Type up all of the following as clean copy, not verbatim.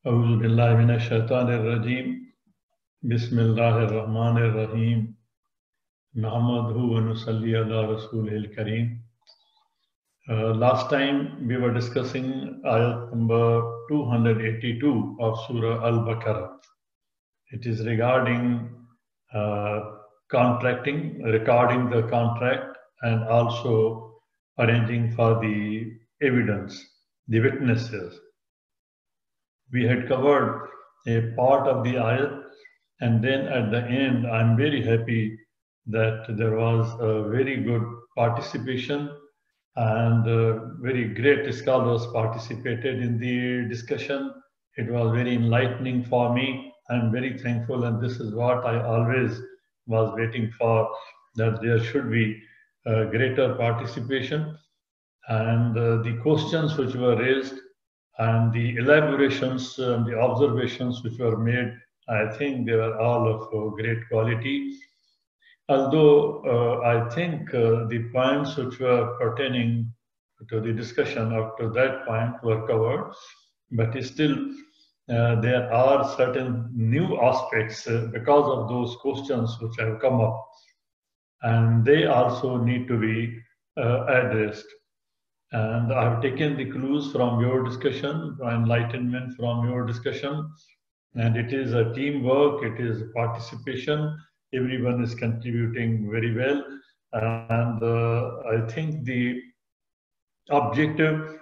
अऊज़ु बिल्लाहि मिनश शैतानिर रजीम बिस्मिल्लाहिर रहमानिर रहीम नहमदुहु व नुसल्ली अला रसूलिल करीम. Last time we were discussing ayat number 282 of Surah Al-Baqarah. It is regarding contracting, recording the contract, and also arranging for the evidence, the witnesses. We had covered a part of the ayat, and then at the end, I'm very happy that there was a very good participation and very great scholars participated in the discussion. It was very enlightening for me. I'm very thankful, and this is what I always was waiting for, that there should be greater participation. And the questions which were raised and the elaborations and the observations which were made, I think they were all of great quality. Although I think the points which were pertaining to the discussion up to that point were covered, but still there are certain new aspects because of those questions which have come up, and they also need to be addressed. And I've taken the clues from your discussion, enlightenment from your discussion, and it is a teamwork, it is participation. Everyone is contributing very well, and I think the objective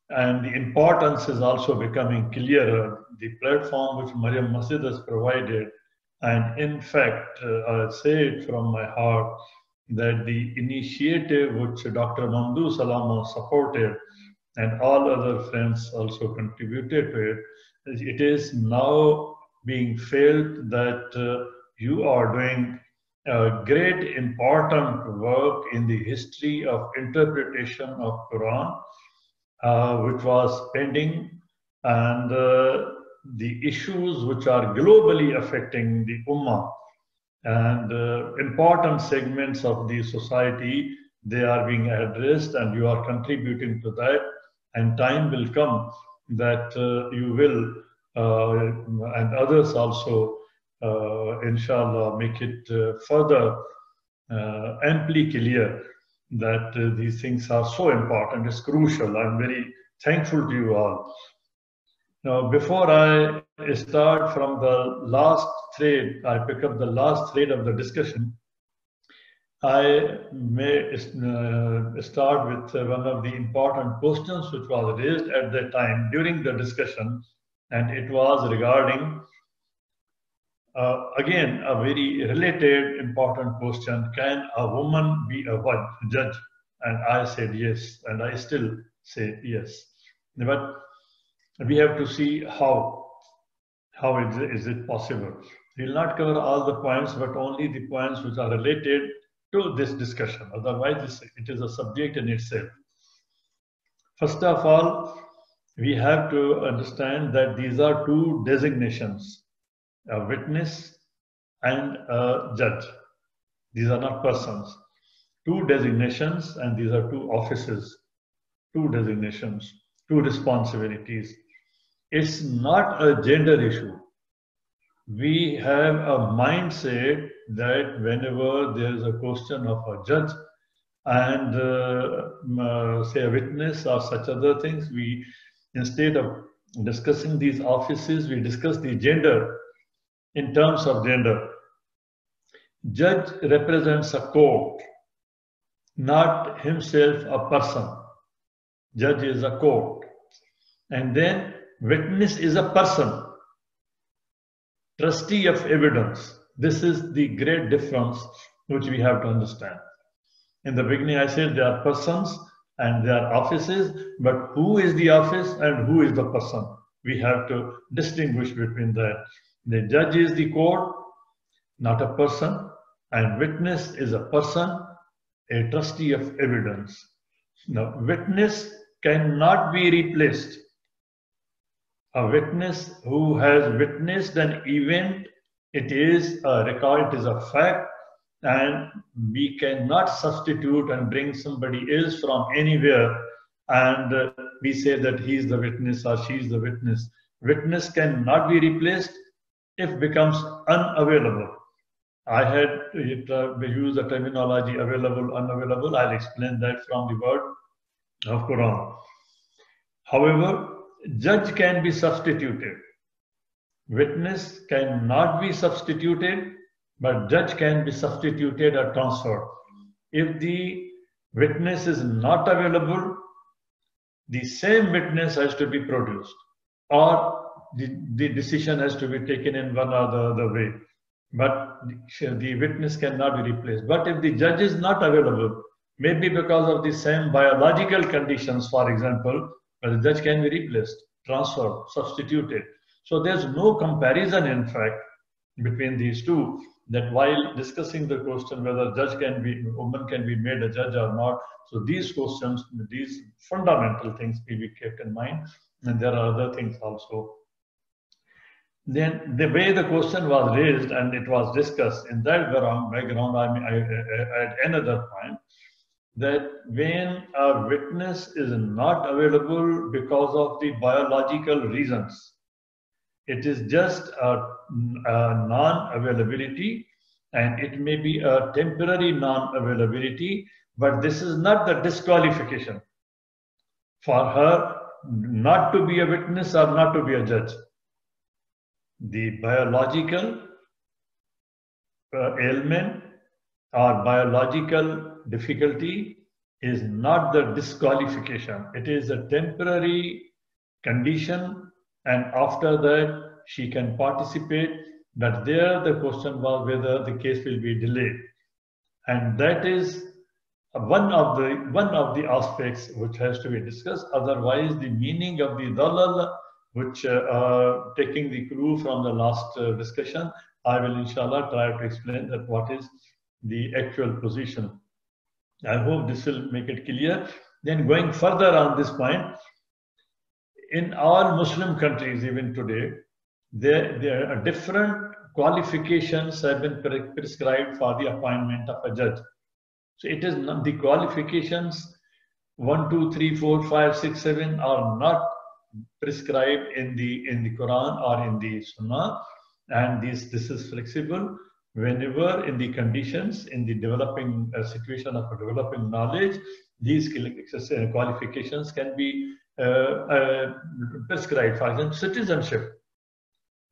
and the importance is also becoming clearer. The platform which Maryam Masjid has provided, and in fact, I say it from my heart, that the initiative which Dr. Mamdou Salama supported and all other friends also contributed to it, it is now being felt that you are doing great important work in the history of interpretation of Quran, which was pending, and the issues which are globally affecting the Ummah and important segments of the society, they are being addressed, and you are contributing to that. And time will come that you will, and others also, inshallah, make it further amply clear that these things are so important. It's crucial. I'm very thankful to you all. Now, before I start from the last thread, I pick up the last thread of the discussion. I may start with one of the important questions which was raised at that time during the discussion, and it was regarding, again, a very related important question: can a woman be a judge? And I said yes, and I still say yes. But we have to see how is it possible. We will not cover all the points, but only the points which are related to this discussion. Otherwise, it is a subject in itself. First of all, we have to understand that these are two designations: a witness and a judge. These are not persons. Two designations, and these are two offices, two designations, two responsibilities. It's not a gender issue. We have a mindset that whenever there is a question of a judge and say a witness or such other things, we, instead of discussing these offices, we discuss the gender in terms of gender. Judge represents a court, not himself a person. Judge is a court. And then witness is a person, trustee of evidence. This is the great difference which we have to understand. In the beginning, I said there are persons and there are offices, but who is the office and who is the person? We have to distinguish between that. The judge is the court, not a person, and witness is a person, a trustee of evidence. Now, witness cannot be replaced. A witness who has witnessed an event, it is a record, it is a fact, and we cannot substitute and bring somebody else from anywhere and we say that he is the witness or she is the witness. witness cannot be replaced if becomes unavailable. I had used the terminology available, unavailable. I'll explain that from the word of Quran. However, judge can be substituted. Witness cannot be substituted, but judge can be substituted or transferred. If the witness is not available, the same witness has to be produced, or the decision has to be taken in one or the other way. But the witness cannot be replaced. But if the judge is not available, maybe because of the same biological conditions, for example, the judge can be replaced, transferred, substituted. So there's no comparison, in fact, between these two, that while discussing the question whether woman can be made a judge or not, so these questions, these fundamental things will be kept in mind, and there are other things also. Then the way the question was raised and it was discussed, in that background, I add another point, that when a witness is not available because of the biological reasons, it is just a non-availability, and it may be a temporary non-availability, but this is not the disqualification for her not to be a witness or not to be a judge. The biological ailment or biological difficulty is not the disqualification. It is a temporary condition, and after that she can participate. But there the question was whether the case will be delayed, and that is one of the aspects which has to be discussed. Otherwise, the meaning of the dalal, which taking the clue from the last discussion, I will inshallah try to explain that what is the actual position. I hope this will make it clear. Then going further on this point, in all Muslim countries even today, there are different qualifications have been prescribed for the appointment of a judge. So it is not the qualifications 1, 2, 3, 4, 5, 6, 7 are not prescribed in the Quran or in the Sunnah, and this is flexible. Whenever in the conditions, in the developing situation of a developing knowledge, these qualifications can be prescribed. For example, citizenship.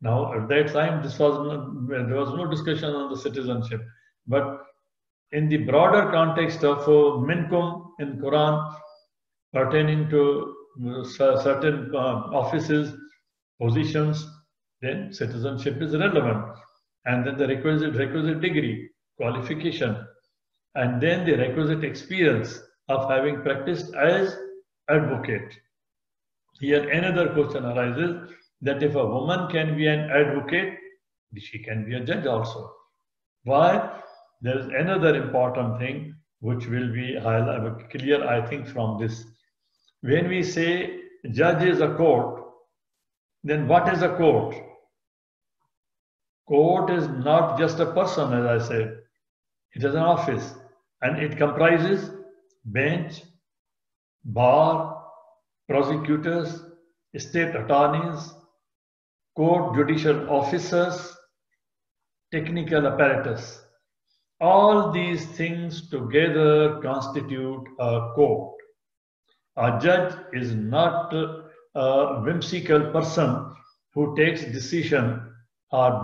Now, at that time, there was no discussion on the citizenship, but in the broader context of minkum in Quran pertaining to certain offices, positions, then citizenship is relevant. And then the requisite degree, qualification, and then the requisite experience of having practiced as advocate. Here another question arises, that if a woman can be an advocate, she can be a judge also. Why? There is another important thing which will be clear, I think, from this. When we say judge is a court, then what is a court? Court is not just a person, as I said. It is an office, and it comprises bench, bar, prosecutors, state attorneys, court judicial officers, technical apparatus. All these things together constitute a court. A judge is not a whimsical person who takes decision or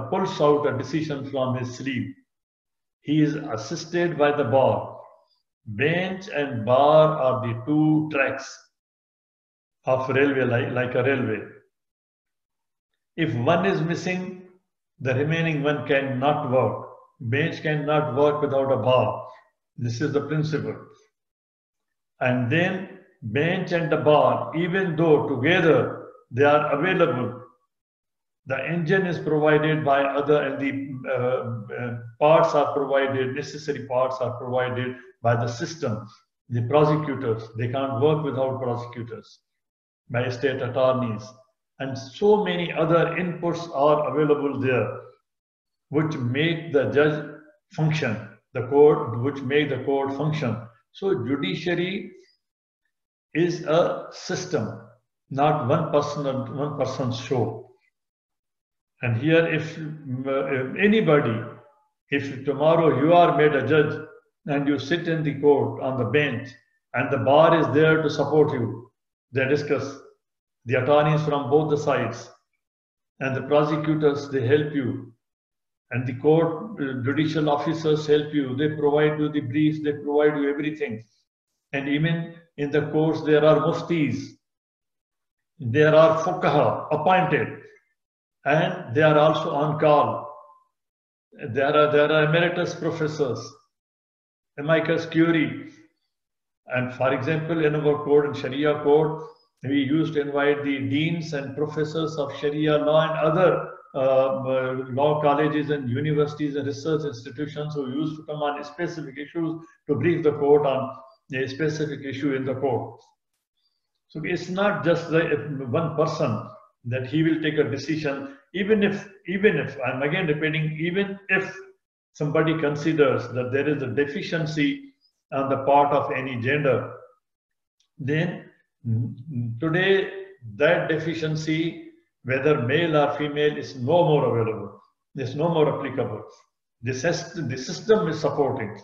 pulls out a decision from his sleeve. He is assisted by the bar. Bench and bar are the two tracks of railway, like a railway. If one is missing, the remaining one cannot work. Bench cannot work without a bar. This is the principle. And then bench and the bar, even though together they are available, the engine is provided by other, and the parts are provided, necessary parts are provided by the system. The prosecutors, they can't work without prosecutors, by state attorneys. And so many other inputs are available there, which make the judge function, the court, which make the court function. So judiciary is a system. not one person or one person's show. And here, if anybody, if tomorrow you are made a judge and you sit in the court on the bench and the bar is there to support you, they discuss, the attorneys from both the sides and the prosecutors, they help you, and the court judicial officers help you, they provide you the briefs, they provide you everything. And even in the courts, there are muftis, there are fuqaha appointed, and they are also on call. There are emeritus professors, amicus curiae. And for example, in our court, in Sharia court, we used to invite the deans and professors of Sharia law and other law colleges and universities and research institutions who used to come on specific issues to brief the court on a specific issue in the court. So it's not just one person that he will take a decision, even if I'm again repeating, even if somebody considers that there is a deficiency on the part of any gender, then today that deficiency, whether male or female, is no more available. It's no more applicable. The system is supporting.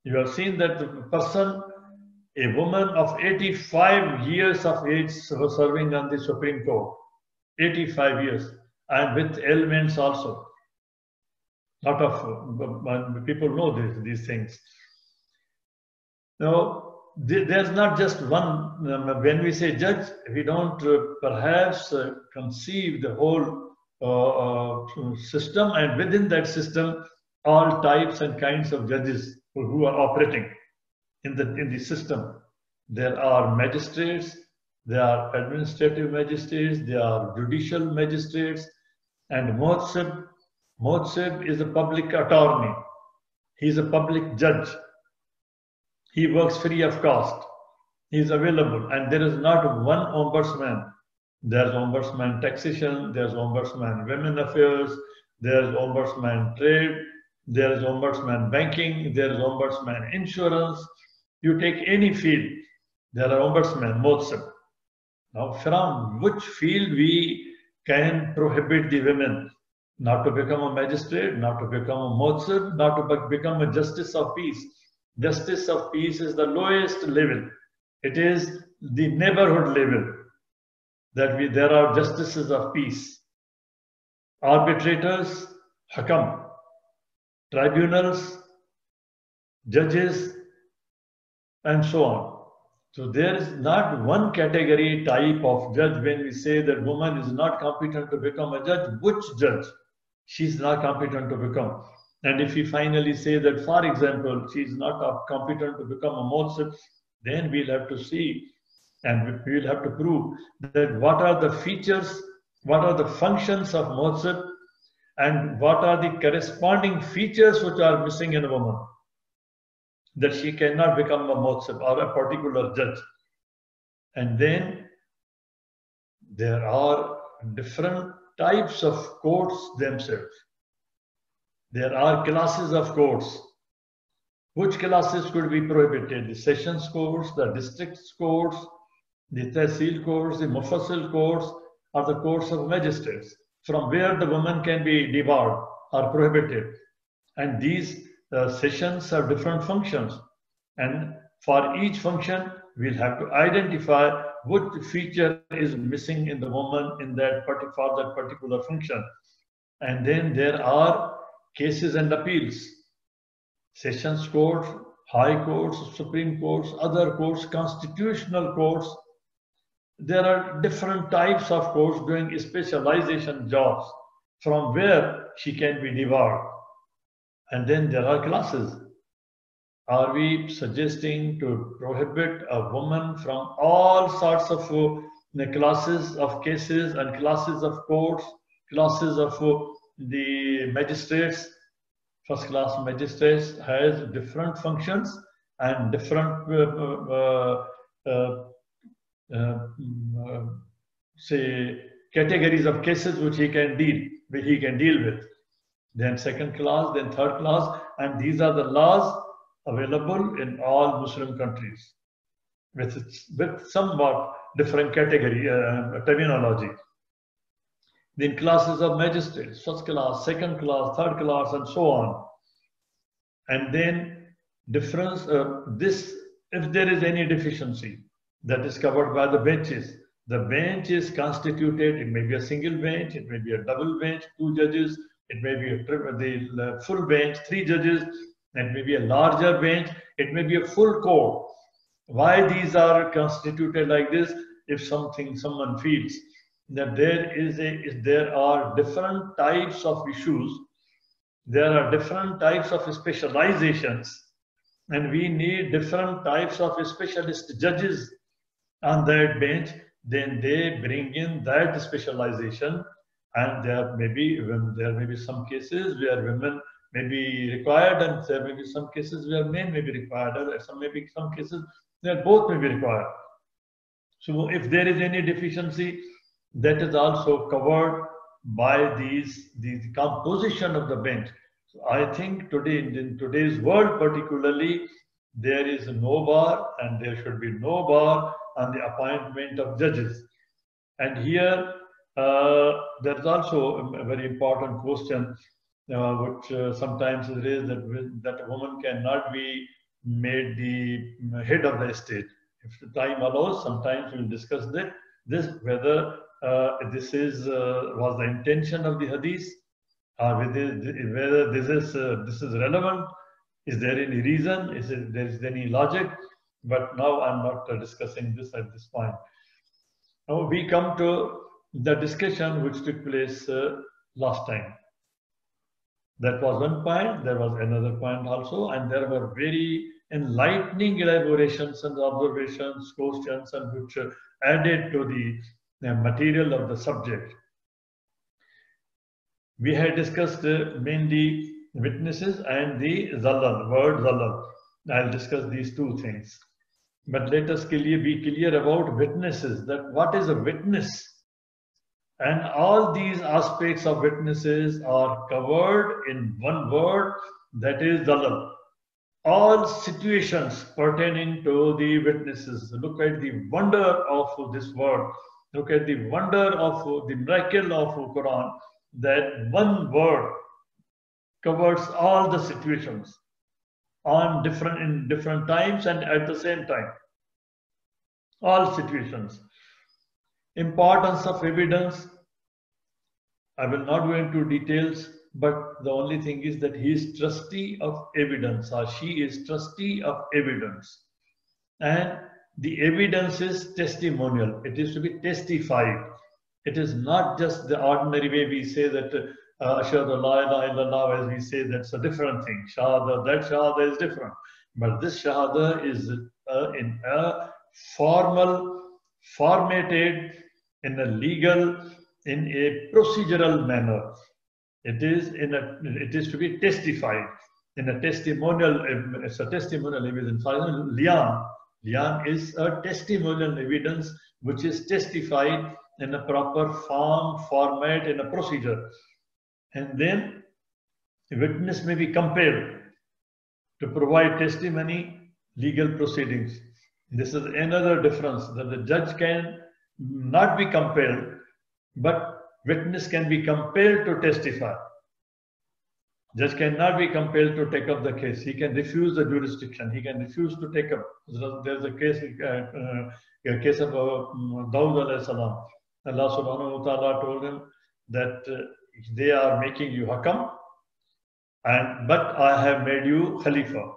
You have seen that the person, a woman of 85 years of age, was serving on the Supreme Court. 85 years, and with ailments also. A lot of people know these things. Now, there's not just one. When we say judge, we don't perhaps conceive the whole system, and within that system, all types and kinds of judges who are operating in the system. There are magistrates, there are administrative magistrates, there are judicial magistrates, and Muhtasib is a public attorney. He is a public judge. He works free of cost. He is available, and there is not one ombudsman. There's ombudsman taxation, there's ombudsman women affairs, there's ombudsman trade, there's ombudsman banking, there's ombudsman insurance. You take any field, there are ombudsman, Muhtasib. Now, from which field we can prohibit the women not to become a magistrate, not to become a Muhtasib, not to become a justice of peace? Justice of peace is the lowest level. It is the neighborhood level that there are justices of peace. Arbitrators, hakam. Tribunals, judges, and so on. So there is not one category type of judge. When we say that woman is not competent to become a judge, which judge she is not competent to become? And if we finally say that, for example, she is not competent to become a Muhtasib, then we'll have to see and we'll have to prove that what are the features, what are the functions of Muhtasib, and what are the corresponding features which are missing in a woman, that she cannot become a Muhtasib or a particular judge. And then there are different types of courts themselves. There are classes of courts. Which classes could be prohibited? The sessions courts, the district courts, the tehsil courts, the mufassil courts, or the courts of magistrates, from where the woman can be debarred or prohibited. And these sessions have different functions. And for each function, we'll have to identify what feature is missing in the woman in that for that particular function. And then there are cases and appeals. Sessions courts, high courts, Supreme courts, other courts, constitutional courts. There are different types of courts doing specialization jobs from where she can be debarred. And then there are classes. Are we suggesting to prohibit a woman from all sorts of classes of cases and classes of courts, classes of the magistrates? First class magistrates has different functions and different say categories of cases which he can deal with. Then second class, then third class, and these are the laws available in all Muslim countries with somewhat different category terminology. Then classes of magistrates, first class, second class, third class, and so on. And then difference, if there is any deficiency, that is covered by the benches. The bench is constituted, it may be a single bench, it may be a double bench, 2 judges, it may be the full bench, 3 judges, it may be a larger bench, it may be a full court. Why these are constituted like this? If someone feels that there are different types of issues, there are different types of specializations, and we need different types of specialist judges on that bench, then they bring in that specialization. And there may be some cases where women may be required, and there may be some cases where men may be required, or some cases where both may be required. So if there is any deficiency, that is also covered by the composition of the bench. So I think today, in today's world particularly, there is no bar, and there should be no bar on the appointment of judges. And here there is also a very important question which sometimes is raised, that a woman cannot be made the head of the estate. If the time allows, sometimes we will discuss whether this was the intention of the hadith, or whether this is relevant. Is there any reason? Is there any logic? But now I'm not discussing this at this point. Now we come to the discussion which took place last time. That was one point. There was another point also, and there were very enlightening elaborations and observations, questions, and which added to the material of the subject. We had discussed mainly witnesses and the zalal, word zalal. I'll discuss these two things. But let us be clear about witnesses, that what is a witness? And all these aspects of witnesses are covered in one word, that is zalal. All situations pertaining to the witnesses. Look at the wonder of this word. Look at the wonder of the miracle of Quran, that one word covers all the situations in different times and at the same time. All situations. Importance of evidence. I will not go into details, but the only thing is that he is trustee of evidence, or she is trustee of evidence. And the evidence is testimonial. It is to be testified. It is not just the ordinary way we say that Ashhadu la ilaha illallah, as we say, that's a different thing. Shahada, that Shahada is different. But this Shahada is in a formatted, in a legal, in a procedural manner. It is to be testified in a testimonial. It's a testimonial evidence. Liyan is a testimonial evidence which is testified in a proper form, format, in a procedure. And then a witness may be compelled to provide testimony, legal proceedings. This is another difference, that the judge can not be compelled, but witness can be compelled to testify. Judge cannot be compelled to take up the case. He can refuse the jurisdiction. He can refuse to take up. There's a case of Dawud alayhi salam. Allah subhanahu wa ta'ala told him that they are making you hakam, but I have made you khalifa.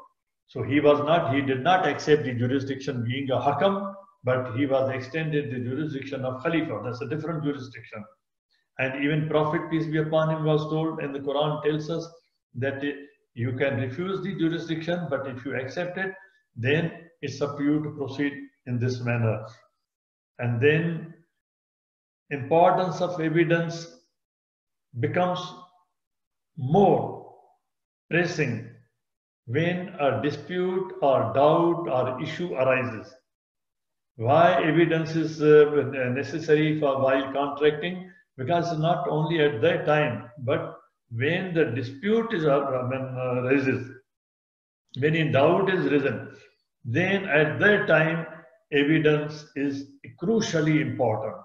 So he did not accept the jurisdiction being a hakam, but he was extended the jurisdiction of khalifa. That's a different jurisdiction. And even Prophet, peace be upon him, was told, and the Quran tells us that you can refuse the jurisdiction, but if you accept it, then it's up to you to proceed in this manner. And then importance of evidence becomes more pressing when a dispute or doubt or issue arises. Why evidence is necessary while contracting? Because not only at that time, but when the dispute is raises, when in doubt is risen, then at that time evidence is crucially important.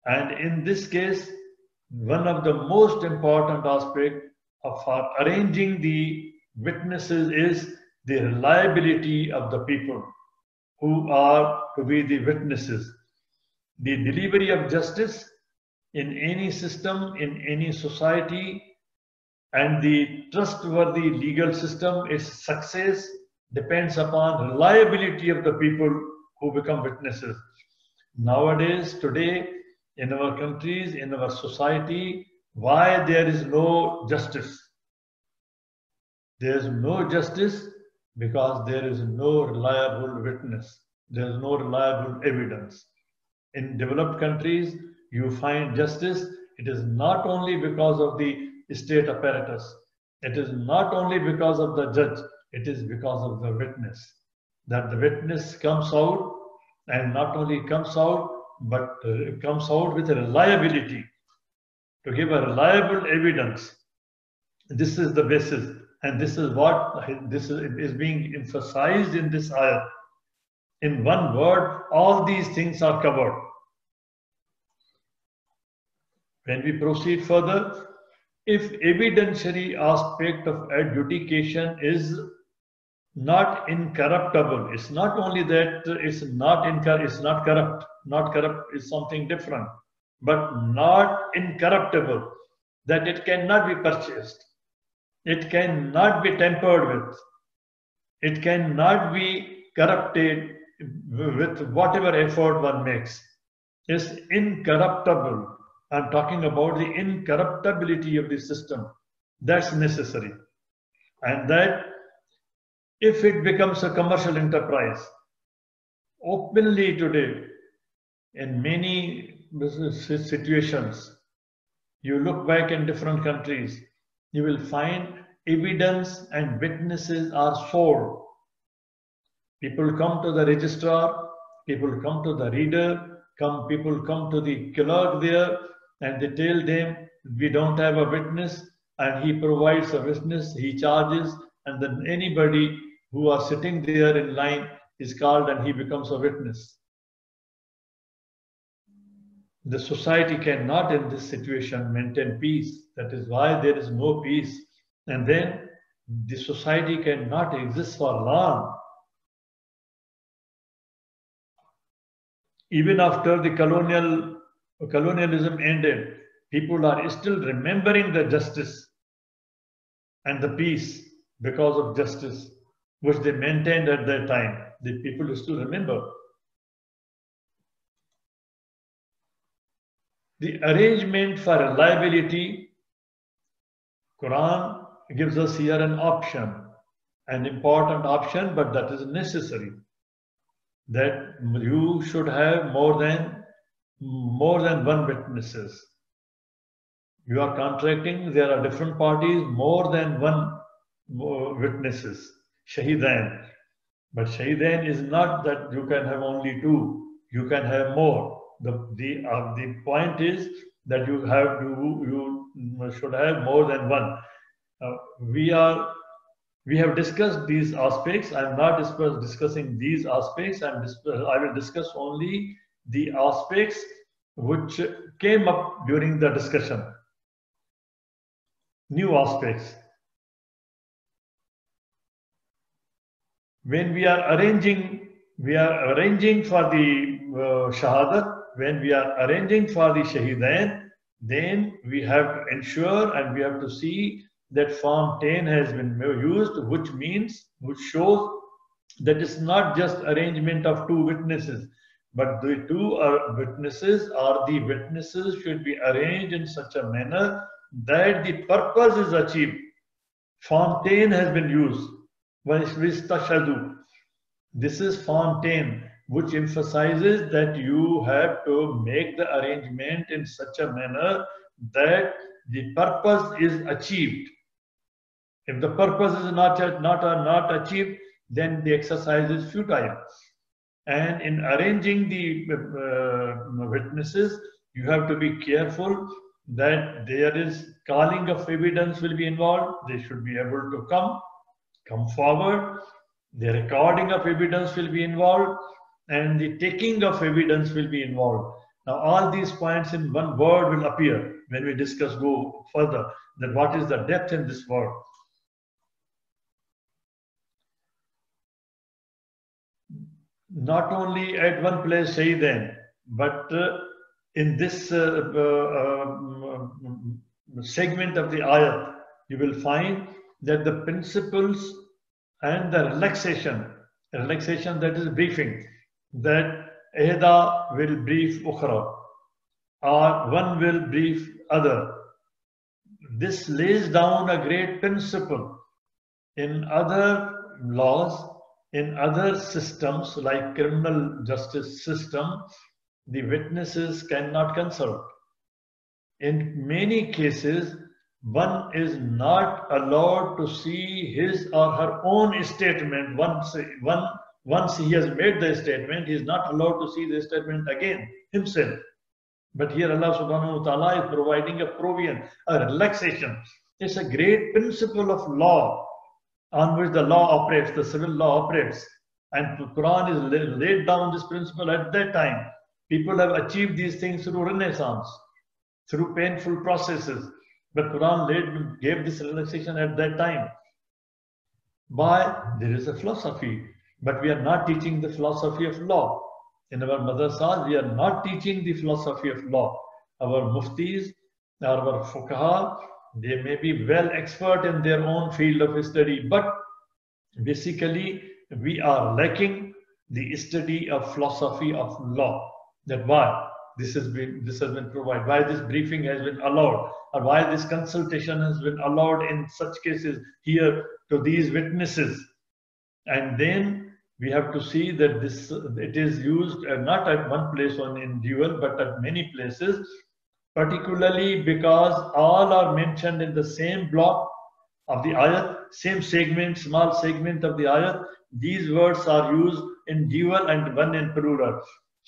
And in this case, one of the most important aspects for arranging the witnesses is the reliability of the people who are to be the witnesses. The delivery of justice in any system, in any society, and the trustworthy legal system, its success depends upon reliability of the people who become witnesses. Nowadays, today, in our countries, in our society, why there is no justice? There is no justice because there is no reliable witness. There is no reliable evidence. In developed countries, you find justice. It is not only because of the state apparatus. It is not only because of the judge. It is because of the witness. That the witness comes out, and not only comes out, but comes out with a reliability, to give a reliable evidence. This is the basis, and this is what this is being emphasized in this ayat. In one word, all these things are covered. When we proceed further, if evidentiary aspect of adjudication is not incorruptible, it's not only that it's not corrupt. Not corrupt is something different, but not incorruptible, that it cannot be purchased, it cannot be tampered with, it cannot be corrupted with whatever effort one makes. It's incorruptible. I'm talking about the incorruptibility of the system. That's necessary. And that if it becomes a commercial enterprise, openly today, in many situations, you look back in different countries, you will find evidence and witnesses are sold. People come to the registrar, people come to the reader, people come to the clerk there, and they tell them, we don't have a witness, and he provides a witness, he charges, and then anybody who are sitting there in line is called and he becomes a witness. The society cannot in this situation maintain peace. That is why there is no peace. And then the society cannot exist for long. Even after the colonialism ended, people are still remembering the justice and the peace because of justice, which they maintained at that time. The people still remember. The arrangement for reliability, Quran gives us here an option, an important option, but that is necessary. That you should have more than one witnesses. You are contracting, there are different parties, more than one witnesses, shahidain. But shahidain is not that you can have only two, you can have more. The point is that you should have more than one. We have discussed these aspects. I am not discussing these aspects. I will discuss only the aspects which came up during the discussion. New aspects. When we are arranging for the shahadat, when we are arranging for the shahidain, then we have to ensure and we have to see that Form 10 has been used, which shows that it's not just arrangement of two witnesses, but the two witnesses or the witnesses should be arranged in such a manner that the purpose is achieved. Form 10 has been used. This is Form 10, which emphasizes that you have to make the arrangement in such a manner that the purpose is achieved. If the purpose is not achieved, then the exercise is futile. And in arranging the witnesses, you have to be careful that there is calling of evidence will be involved. They should be able to come forward. The recording of evidence will be involved and the taking of evidence will be involved. Now, all these points in one word will appear when we go further, that what is the depth in this word. Not only at one place Shahidain, but in this segment of the ayat, you will find that the principles and the relaxation that is briefing, that Ehda will brief Ukhra, or one will brief other. This lays down a great principle. In other laws, in other systems like criminal justice system, the witnesses cannot consult. In many cases, one is not allowed to see his or her own statement. Once he has made the statement, he is not allowed to see the statement again himself. But here Allah subhanahu wa ta'ala is providing a provision, a relaxation. It's a great principle of law on which the law operates, the civil law operates. And the Quran is laid down this principle at that time. People have achieved these things through Renaissance, through painful processes. But Quran gave this relaxation at that time. Why? There is a philosophy. But we are not teaching the philosophy of law. In our madrasas, we are not teaching the philosophy of law. Our muftis, our fuqaha, they may be well expert in their own field of study, but basically we are lacking the study of philosophy of law. That why this has been provided, why this briefing has been allowed, or why this consultation has been allowed in such cases here to these witnesses. And then we have to see that it is used not at one place in dual, but at many places, particularly because all are mentioned in the same block of the ayat, same segment, small segment of the ayat. These words are used in dual and one in plural.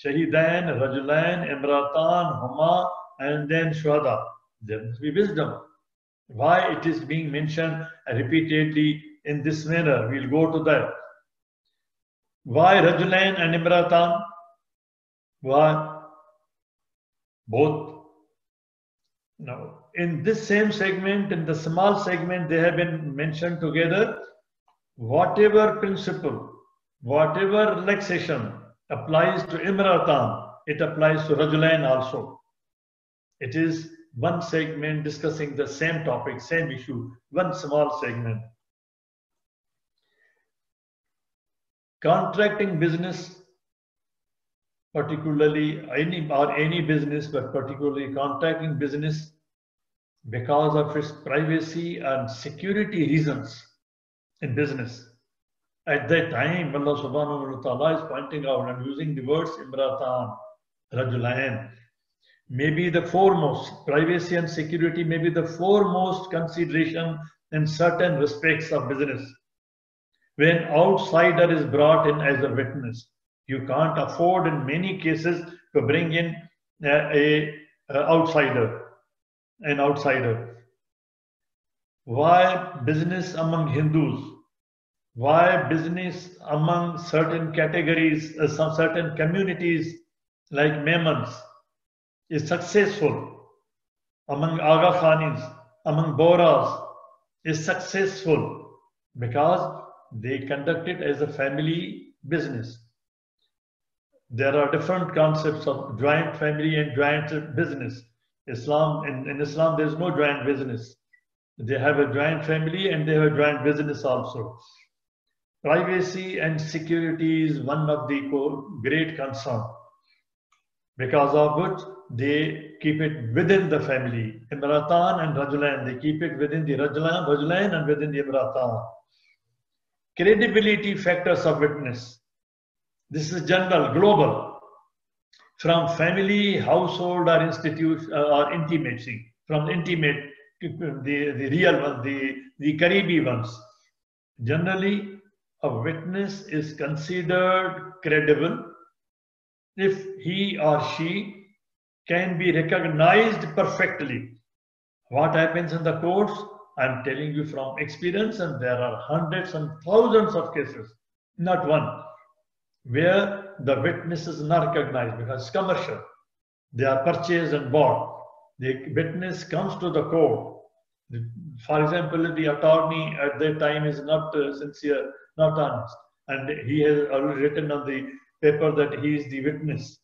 Shahidain, Rajulain, Imratan, Huma, and then Shuhada. There must be wisdom. Why it is being mentioned repeatedly in this manner? We'll go to that. Why Rajulain and Imratan? Why? Both. Now, in this same segment, in the small segment, they have been mentioned together. Whatever principle, whatever relaxation applies to Imratan, it applies to Rajulain also. It is one segment discussing the same topic, same issue, one small segment. Contracting business, particularly any business, but particularly contracting business, because of its privacy and security reasons in business. At that time, Allah subhanahu wa ta'ala is pointing out and using the words Imratan, Rajulain. Maybe the foremost, privacy and security may be the foremost consideration in certain respects of business. When outsider is brought in as a witness, you can't afford in many cases to bring in an outsider. Why business among Hindus? Why business among certain categories, some certain communities like Memons is successful? Among Aga Khanis, among Boras is successful because they conduct it as a family business. There are different concepts of joint family and joint business. In Islam, there is no joint business. They have a joint family and they have a joint business also. Privacy and security is one of the great concern, because of which they keep it within the family. Imratan and Rajulain, they keep it within the Rajulain and within the Imratan. Credibility factors of witness. This is general, global, from family, household, or institute, or intimacy, from intimate, the real ones, the Qaribi ones. Generally, a witness is considered credible if he or she can be recognized perfectly. What happens in the courts? I'm telling you from experience, and there are hundreds and thousands of cases. not one, where the witness is not recognized because it's commercial. They are purchased and bought. The witness comes to the court. For example, if the attorney at that time is not sincere, not honest, and he has already written on the paper that he is the witness,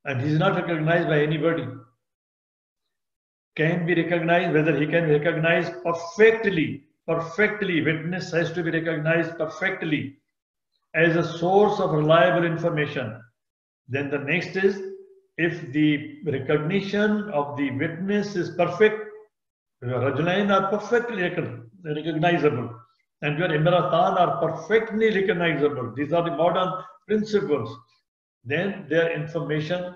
and he is not recognized by anybody, can be recognized, whether he can be recognized perfectly. Witness has to be recognized perfectly as a source of reliable information. Then the next is, if the recognition of the witness is perfect, your Rajulain are perfectly recognizable, and your Imratan are perfectly recognizable. These are the modern principles. Then their information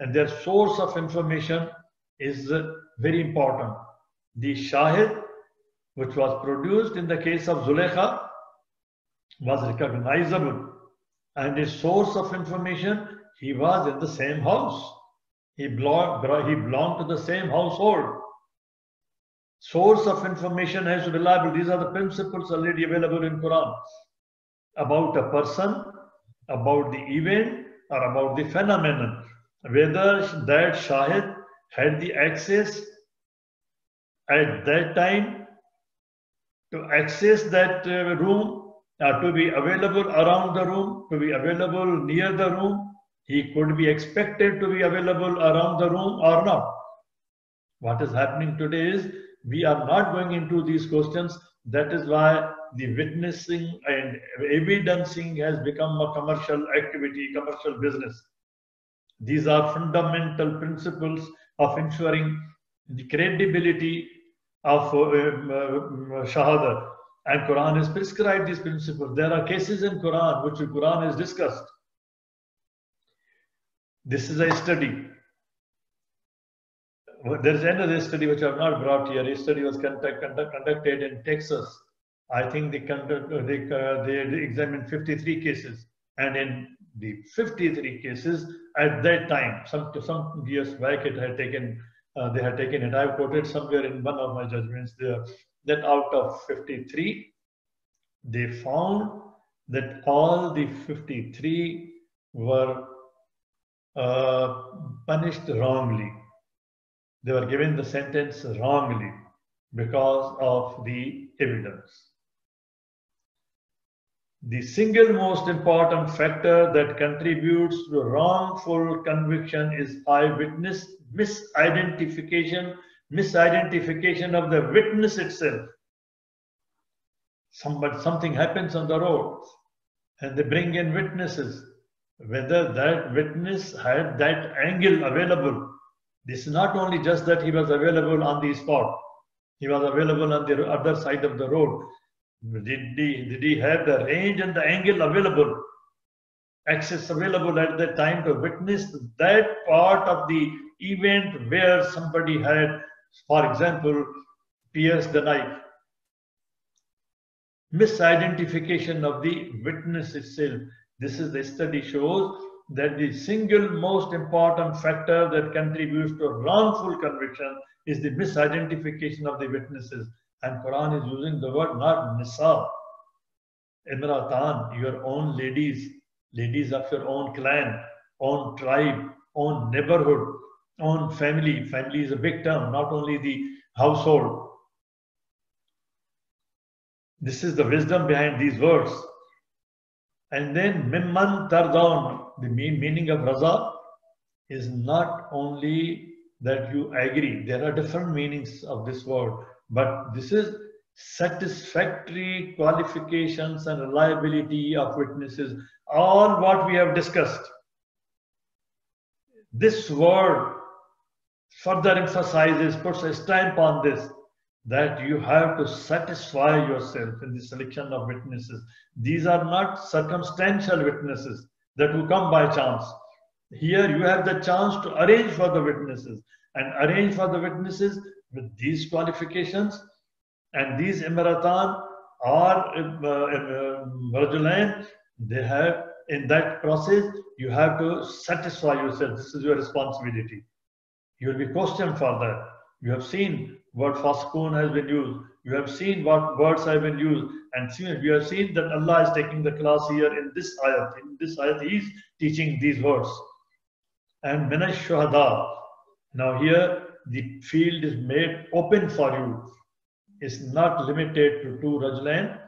and their source of information is very important. The Shahid, which was produced in the case of Zulekha, was recognizable, and his source of information, he was in the same house. He belonged to the same household. Source of information has to be reliable. These are the principles already available in Quran about a person, about the event, or about the phenomenon. Whether that Shahid had the access at that time to access that room, to be available around the room, to be available near the room. He could be expected to be available around the room or not. What is happening today is we are not going into these questions. That is why the witnessing and evidencing has become a commercial activity, commercial business. These are fundamental principles of ensuring the credibility of Shahada. And Quran has prescribed these principles. There are cases in Quran which the Quran has discussed. This is a study. There is another study which I have not brought here. A study was conducted in Texas. I think they examined 53 cases. And in the 53 cases, at that time, some years back, they had taken it. I've quoted somewhere in one of my judgments there that out of 53, they found that all the 53 were punished wrongly. They were given the sentence wrongly because of the evidence. The single most important factor that contributes to wrongful conviction is eyewitness misidentification of the witness itself. Something happens on the road and they bring in witnesses. Whether that witness had that angle available. This is not only just that he was available on the spot. He was available on the other side of the road. Did he have the range and the angle available? Access available at that time to witness that part of the event where somebody had, for example, pierced the knife. Misidentification of the witness itself. This is the study shows that the single most important factor that contributes to wrongful conviction is the misidentification of the witnesses. And Quran is using the word not nisa. Imratan, your own ladies of your own clan, own tribe, own neighborhood, own family. Family is a big term, not only the household. This is the wisdom behind these words. And then mimman tardaun, the meaning of raza is not only that you agree. There are different meanings of this word, but this is satisfactory qualifications and reliability of witnesses. All what we have discussed. This word further emphasizes, puts a stamp on this, that you have to satisfy yourself in the selection of witnesses. These are not circumstantial witnesses that will come by chance. Here you have the chance to arrange for the witnesses and arrange for the witnesses with these qualifications, and these Imratan or Rajulain, they have, in that process, you have to satisfy yourself. This is your responsibility. You will be questioned for that. You have seen what fasiqun has been used. You have seen what words have been used. And you have seen that Allah is taking the class here in this ayat. In this ayat, He is teaching these words. And min ash-shuhada. Now here, the field is made open for you. It's not limited to two rajulain,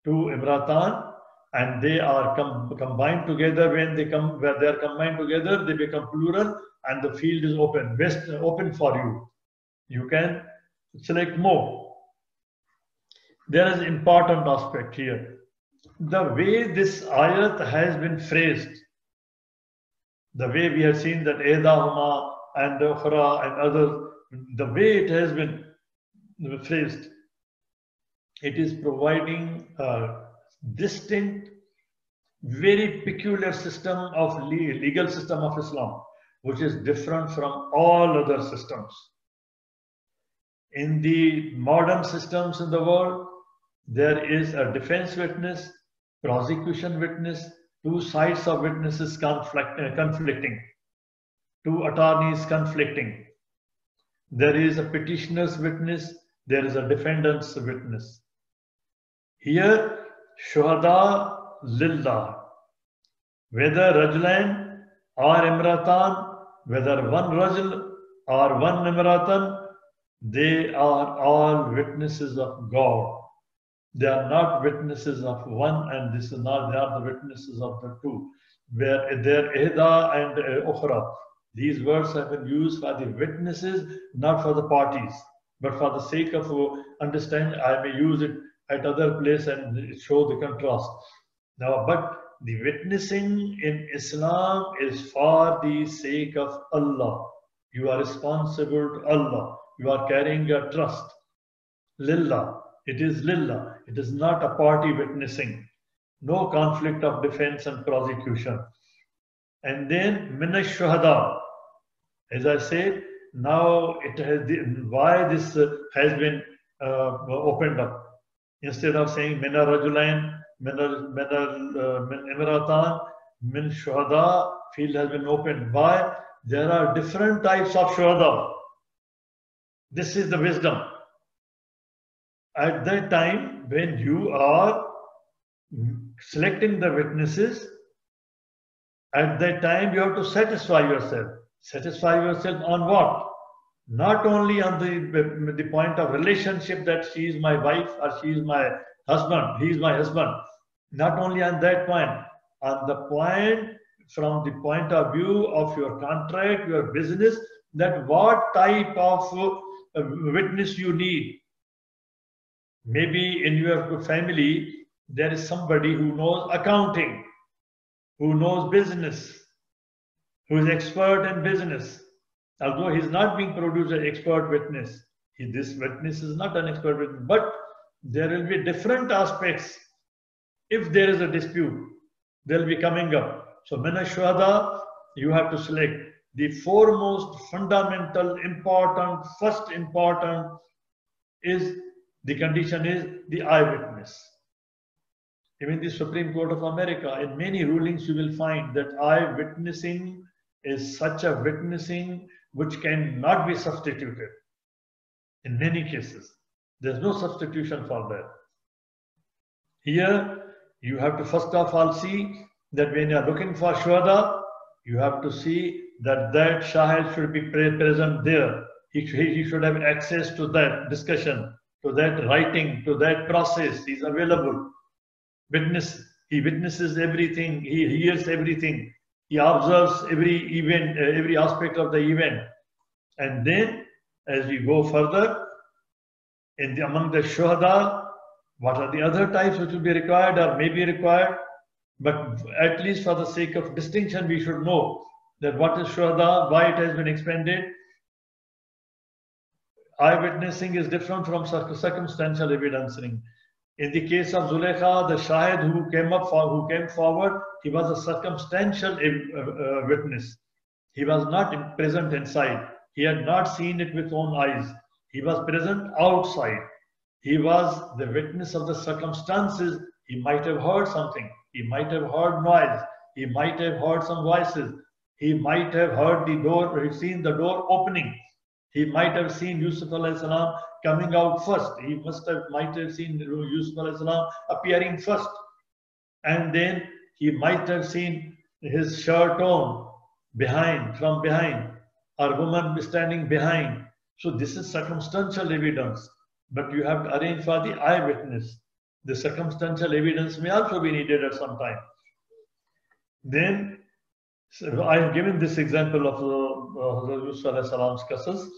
two imratan, and they are combined together. When they are combined together, they become plural, and the field is open for you. You can select more. There is important aspect here. The way this ayat has been phrased, the way we have seen that Edahuma and Ukhra and others, the way it has been phrased, it is providing a distinct, very peculiar system of legal system of Islam, which is different from all other systems. In the modern systems in the world, there is a defense witness, prosecution witness, two sides of witnesses conflicting, two attorneys conflicting. There is a petitioner's witness, there is a defendant's witness. Here, shuhada lillah, whether rajulain or imratan, whether one rajul or one imratan, they are all witnesses of God. They are not witnesses of one, and this is not, they are the witnesses of the two. Where there ihda and ukhra. These words have been used for the witnesses, not for the parties. But for the sake of understanding, I may use it at other place and show the contrast. Now, but the witnessing in Islam is for the sake of Allah. You are responsible to Allah. You are carrying a trust. Lillah. It is lillah. It is not a party witnessing. No conflict of defense and prosecution. And then min ash-shuhada. As I said, now it has why this has been opened up. Instead of saying min rajulain, min imratan, min shuhada, field has been opened. Why? There are different types of shuhada. This is the wisdom. At that time, when you are selecting the witnesses, at that time you have to satisfy yourself. Satisfy yourself on what? Not only on the point of relationship that she is my wife or she is my husband, he is my husband. Not only on that point, on the point from the point of view of your contract, your business, that what type of witness you need. Maybe in your family, there is somebody who knows accounting, who knows business, who is expert in business. Although he is not being produced as an expert witness, this witness is not an expert witness, but there will be different aspects. If there is a dispute, they will be coming up. So, min ash-shuhada, you have to select the foremost, fundamental, important, first important is the condition is the eyewitness. Even the Supreme Court of America, in many rulings, you will find that eyewitnessing is such a witnessing which cannot be substituted. In many cases, there's no substitution for that. Here, you have to first of all see that when you are looking for shuhada, you have to see that that shahid should be present there. He should have access to that discussion, to that writing, to that process. He's available. He witnesses everything. He hears everything. He observes every event, every aspect of the event. And then, as we go further, among the shuhada, what are the other types which will be required or may be required? But at least for the sake of distinction, we should know that what is shuhada, why it has been expanded. Eyewitnessing is different from circumstantial evidencing. In the case of Zulaykha, the shahid who came forward, he was a circumstantial witness. He was not present inside. He had not seen it with own eyes. He was present outside. He was the witness of the circumstances. He might have heard something. He might have heard noise. He might have heard some voices. He might have heard the door, or seen the door opening. He might have seen Yusuf alayhi salam coming out first. He might have seen Yusuf alayhi salam appearing first. And then he might have seen his shirt on from behind, or woman standing behind. So this is circumstantial evidence, but you have to arrange for the eyewitness. The circumstantial evidence may also be needed at some time. Then so I have given this example of Yusuf alayhi salam's qasas,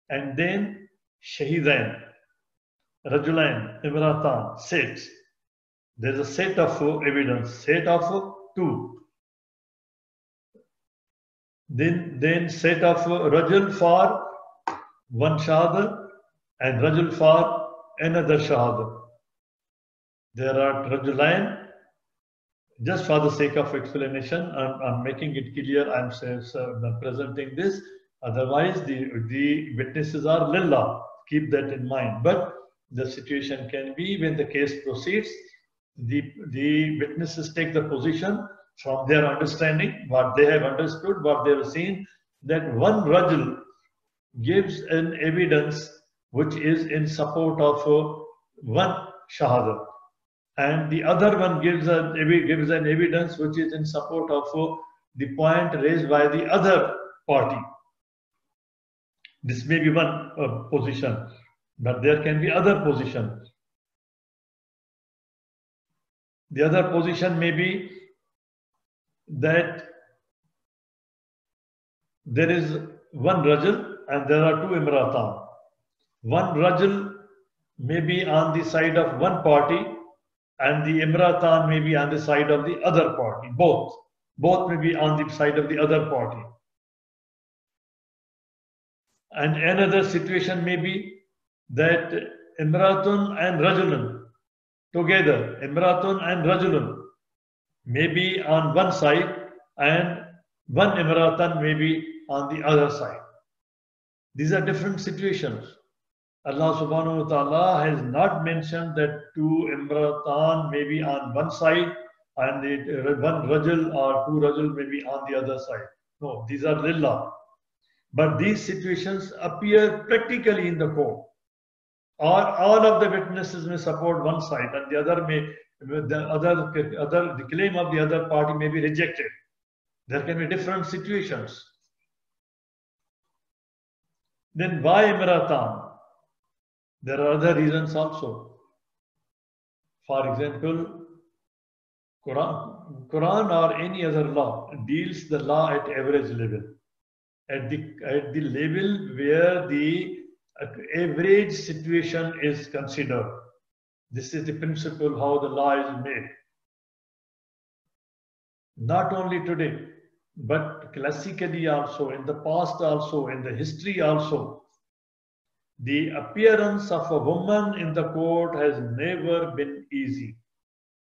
and then Shahidain, Rajulain, Imratan, set. There is a set of evidence, set of 2. Then set of Rajul for 1 shahada and Rajul for another shahada. There are Rajulain. Just for the sake of explanation, I'm making it clear, I'm presenting this. Otherwise, the witnesses are lillah. Keep that in mind. But the situation can be when the case proceeds, the witnesses take the position from their understanding, what they have understood, what they have seen, that one rajul gives an evidence which is in support of one shahada, and the other one gives an evidence which is in support of the point raised by the other party. This may be one position, but there can be other positions. The other position may be that there is one rajul and there are 2 imratan. One rajul may be on the side of one party, and the imratan may be on the side of the other party. Both may be on the side of the other party. And another situation may be that imratun and rajulun together, imratun and rajulun may be on one side and one imratan may be on the other side. These are different situations. Allah subhanahu wa ta'ala has not mentioned that 2 imratan may be on one side and one rajul or 2 rajul may be on the other side. No, these are lillah. But these situations appear practically in the court. Or all of the witnesses may support one side and the other may, the claim of the other party may be rejected. There can be different situations. Then why imratan? There are other reasons also. For example, Quran or any other law deals the law at average level. At the level where the average situation is considered. This is the principle how the law is made. Not only today, but classically also, in the past also, in the history also, the appearance of a woman in the court has never been easy.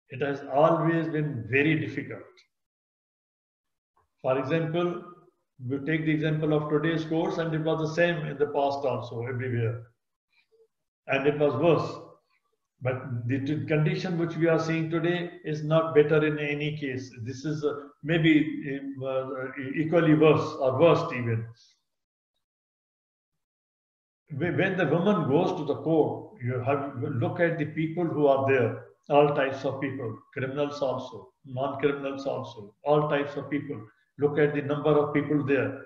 It has always been very difficult. For example, we take the example of today's courts, and it was the same in the past also, everywhere. And it was worse. But the condition which we are seeing today is not better in any case. This is maybe equally worse or worse even. When the woman goes to the court, you have to look at the people who are there, all types of people, criminals also, non-criminals also, all types of people. Look at the number of people there.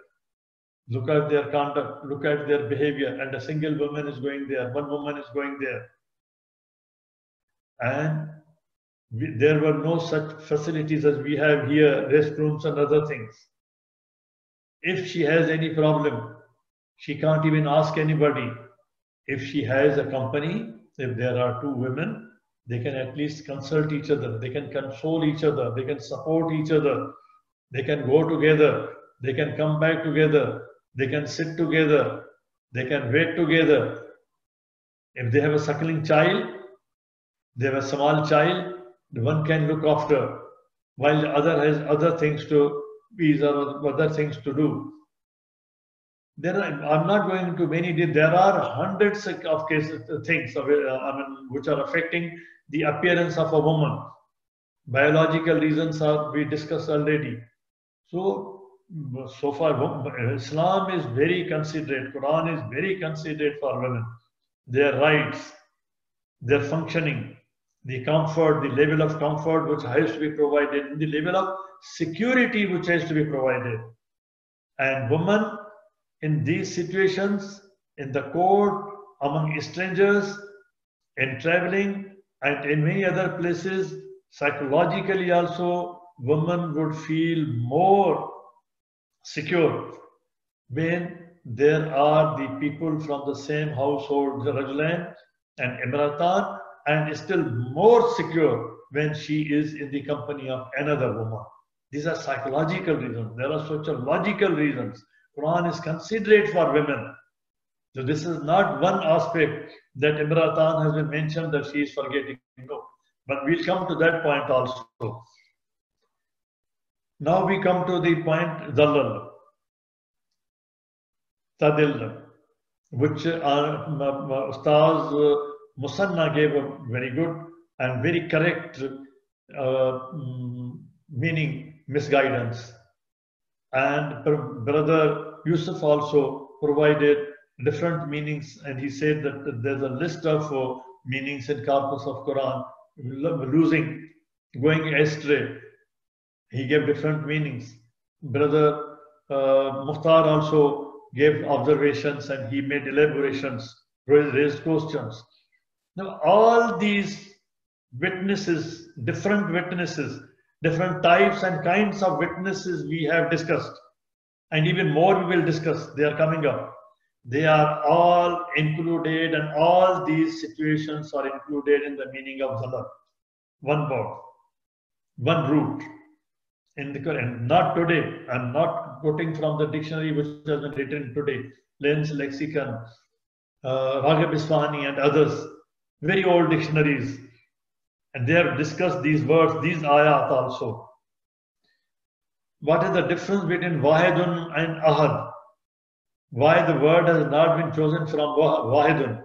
Look at their conduct, look at their behavior, and a single woman is going there, one woman is going there. And there were no such facilities as we have here, restrooms and other things. If she has any problem, she can't even ask anybody. If she has a company, if there are 2 women, they can at least consult each other, they can console each other, they can support each other, they can go together, they can come back together, they can sit together, they can wait together. If they have a suckling child, they have a small child, the one can look after, while the other has other things to ease or other things to do. I'm not going into many details. There are hundreds of cases, things which are affecting the appearance of a woman. Biological reasons are we discussed already. So so far, Islam is very considerate. Quran is very considerate for women. Their rights, their functioning, the comfort, the level of comfort which has to be provided, and the level of security which has to be provided. And women in these situations, in the court, among strangers, in traveling, and in many other places, psychologically also, women would feel more secure when there are the people from the same household, the Rajulan and Imratan, and still more secure when she is in the company of another woman. These are psychological reasons. There are sociological reasons. Quran is considerate for women. So this is not one aspect that Imratan has been mentioned that she is forgetting. No. But we'll come to that point also. Now we come to the point Zallal, Tadil, which Ustaz Musanna gave a very good and very correct meaning, misguidance. And Brother Yusuf also provided different meanings, and he said that there's a list of meanings in corpus of Quran, losing, going astray. He gave different meanings. Brother Mukhtar also gave observations and he made elaborations, raised questions. Now, all these witnesses, different types and kinds of witnesses we have discussed, and even more we will discuss, they are coming up. They are all included, and all these situations are included in the meaning of Zalal. One word, one root. In the Quran, not today. I'm not quoting from the dictionary which has been written today, Len's Lexicon, Raghib Isfahani and others, very old dictionaries. And they have discussed these words, these ayat also. What is the difference between Wahidun and Ahad? Why the word has not been chosen from Wahidun?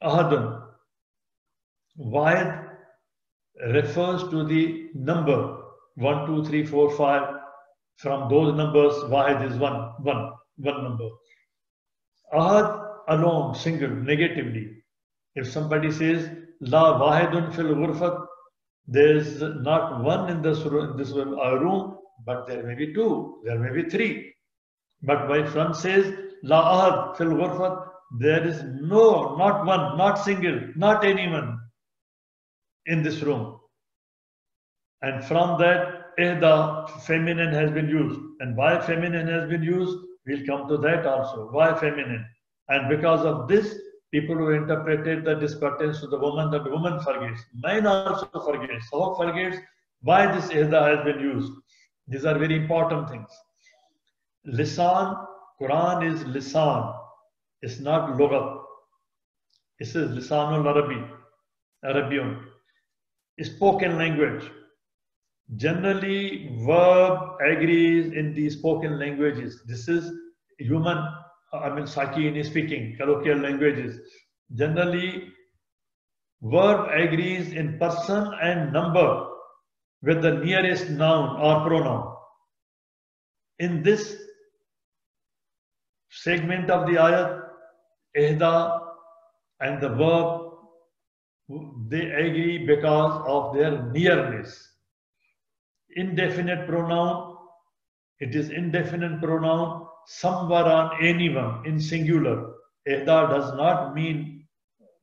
Ahadun. Wahid refers to the number 1, 2, 3, 4, 5. From those numbers, Wahid is one number. Ahad alone, single, negatively. If somebody says La Wahidun fil ghurfat, there is not one in this room, but there may be two, there may be three. But when one says La Ahad fil ghurfat, there is no, not one, not single, not anyone in this room. And from that, Ihda, feminine has been used. And why feminine has been used, we'll come to that also. Why feminine? And because of this, people who interpreted the dispertance to the woman, that the woman forgets. Man also forgets. How forgets? Why this Ihda has been used? These are very important things. Lisan, Quran is lisan. It's not lughat. It says lisanul Arabi, Arabian. Spoken language. Generally, verb agrees in the spoken languages. This is human, psyche in speaking, colloquial languages. Generally, verb agrees in person and number with the nearest noun or pronoun. In this segment of the ayat, ihda and the verb, they agree because of their nearness. Indefinite pronoun, it is indefinite pronoun, somewhere on anyone in singular. Ihda does not mean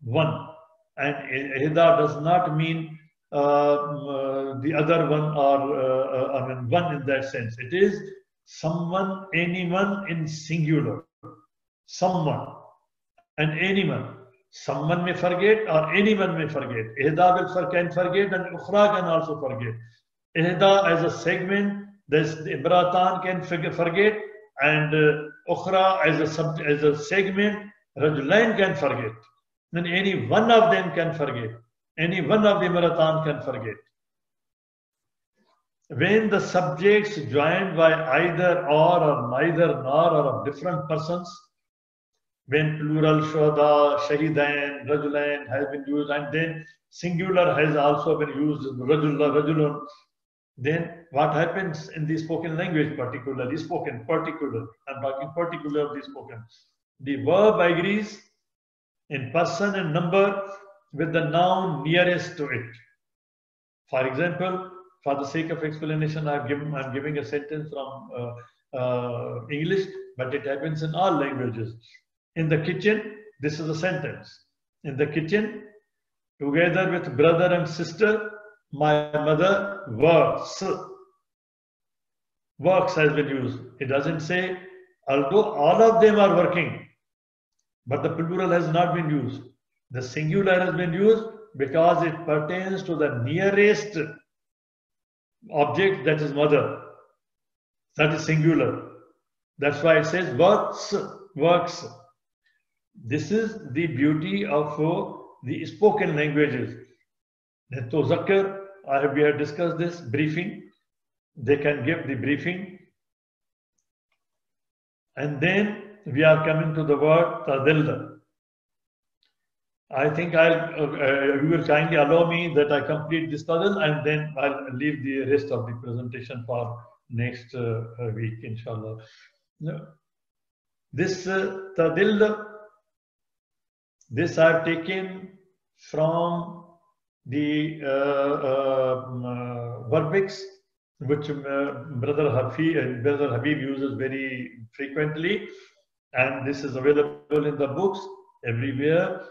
one, and ihda does not mean the other one or one in that sense. It is someone, anyone in singular. Someone and anyone. Someone may forget or anyone may forget. Ihda can forget and ukhra can also forget. Ihda as a segment, this Imratan can forget, and ukhra as a segment, Rajulain can forget. Then any one of them can forget. Any one of the Imratan can forget. When the subjects joined by either or neither nor or of different persons, when plural shuhada, shahidain, rajulain has been used, and then singular has also been used, rajulun, then what happens in the spoken language, particularly spoken, particular, I'm talking particularly spoken. The verb agrees in person and number with the noun nearest to it. For example, for the sake of explanation, I'm giving a sentence from English, but it happens in all languages. In the kitchen, this is a sentence. In the kitchen, together with brother and sister, my mother works. Works has been used. It doesn't say, although all of them are working, but the plural has not been used. The singular has been used because it pertains to the nearest object, that is mother. That is singular. That's why it says works, works. This is the beauty of the spoken languages. To Zakir, we have discussed this briefing. They can give the briefing. And then we are coming to the word tadilla. I think you will kindly allow me that I complete this tadil, and then I'll leave the rest of the presentation for next week, inshallah. This tadil, this I have taken from the verbics, which Brother Habib uses very frequently, and this is available in the books everywhere.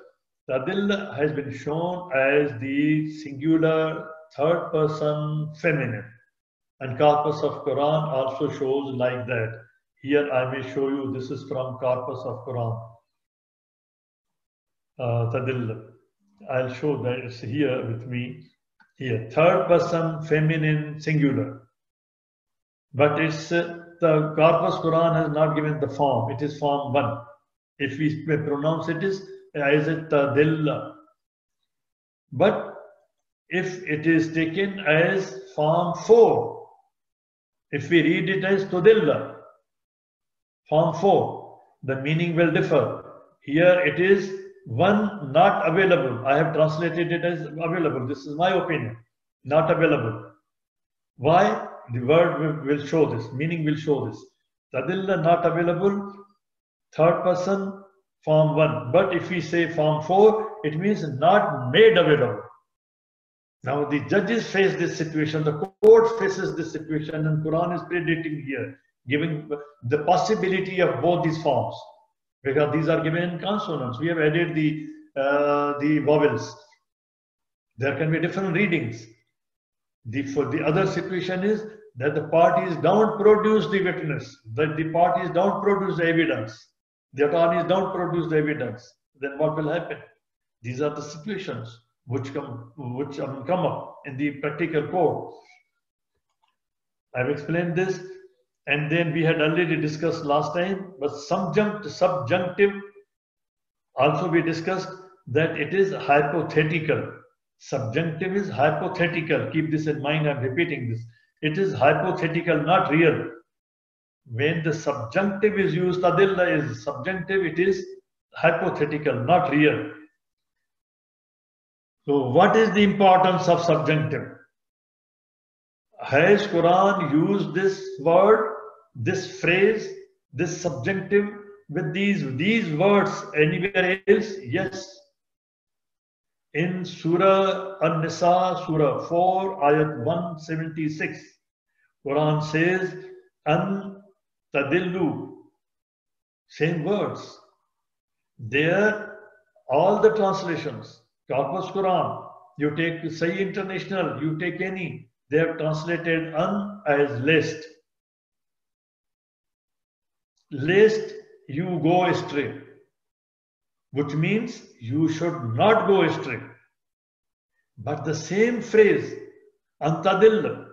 Tadil has been shown as the singular third person feminine, and corpus of Quran also shows like that. Here I may show you, this is from corpus of Quran. Tadil. I'll show that it's here with me. Here, third person feminine singular. But it's the corpus Quran has not given the form. It is form 1. If we may pronounce it as tadilla. But if it is taken as form 4, if we read it as tudilla, form 4, the meaning will differ. Here it is 1 not available. I have translated it as available. This is my opinion. Not available. Why? The word will show this. Meaning will show this. Tadilla not available. Third person, form 1. But if we say form 4, it means not made available. Now the judges face this situation. The court faces this situation, and Quran is predicting here, giving the possibility of both these forms. Because these are given in consonants. We have added the vowels. There can be different readings. For the other situation is that the parties don't produce the witness, that the parties don't produce the evidence, the attorneys don't produce the evidence. Then what will happen? These are the situations which come up in the practical court. I've explained this. And then we had already discussed last time, but subjunctive, also we discussed that it is hypothetical. Subjunctive is hypothetical. Keep this in mind, I'm repeating this. It is hypothetical, not real. When the subjunctive is used, tadilla is subjunctive, it is hypothetical, not real. So what is the importance of subjunctive? Has Quran used this word, this phrase, this subjunctive with these words anywhere else? Yes. In Surah An-Nisa, Surah 4, Ayat 176, Quran says, An tadillu. Same words. There, all the translations, Corpus Quran, you take Sahih International, you take any, they have translated an as lest. Lest you go astray, which means you should not go astray. But the same phrase, antadil,